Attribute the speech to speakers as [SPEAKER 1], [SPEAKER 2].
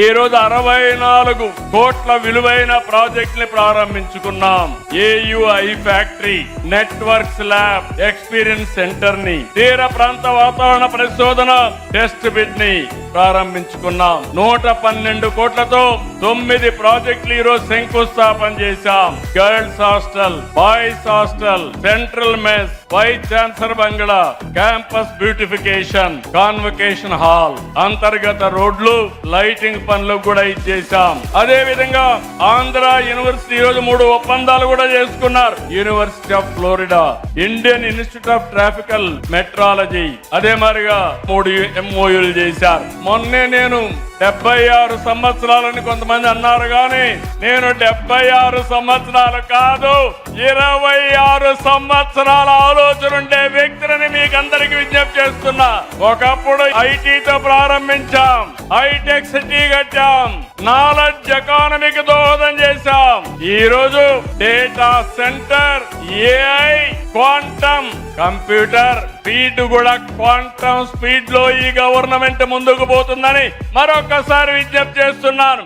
[SPEAKER 1] ఈ రోజు 64 కోట్ల విలువైన ప్రాజెక్ట్ ని ప్రారంభించుకున్నాం. AUI factory, networks lab, experience centre ని, తీర ప్రాంత వాతావరణ పరిశోధన టెస్ట్ బిడ్ ని ప్రారంభించుకున్నాం. 112 కోట్లతో 9 ప్రాజెక్టులు ఈ రోజు శంకుస్థాపన చేశాం. Girls hostel, boys hostel, central mess, vice chancellor bungalow, campus beautification, convocation hall, అంతర్గత రోడ్లు, లైటింగ్ పనులు కూడా ఇచ్చేసాం. అదే విధంగా ఆంధ్ర యూనివర్సిటీ ఈ రోజు 3 ఒప్పందాలు కూడా చేసుకున్నారు. University of Florida, Indian Institute of tropical meteorology, అదే మరిగా 3 MOUలు చేశారు. మొన్నే నేను 76 సంవత్సరాలని కొంతమంది అన్నారు కానీ నేను 76 సంవత్సరాలు కాదు, 26 సంవత్సరాల ఆలోచన ఉండే వ్యక్తిని మీకు అందరికి విజ్ఞప్తి చేస్తున్నా. ఒకప్పుడు ఐటీతో ప్రారంభించాం, హైటెక్ సిటీ కట్టాం, నాలెడ్జ్ ఎకానమీకి దోహదం చేశాం. ఈ రోజు data centre, AI, quantum computer speed కూడా క్వాంటమ్ స్పీడ్ లో ఈ గవర్నమెంట్ ముందుకు పోతుందని మరొకసారి విజ్ఞప్తి చేస్తున్నాను.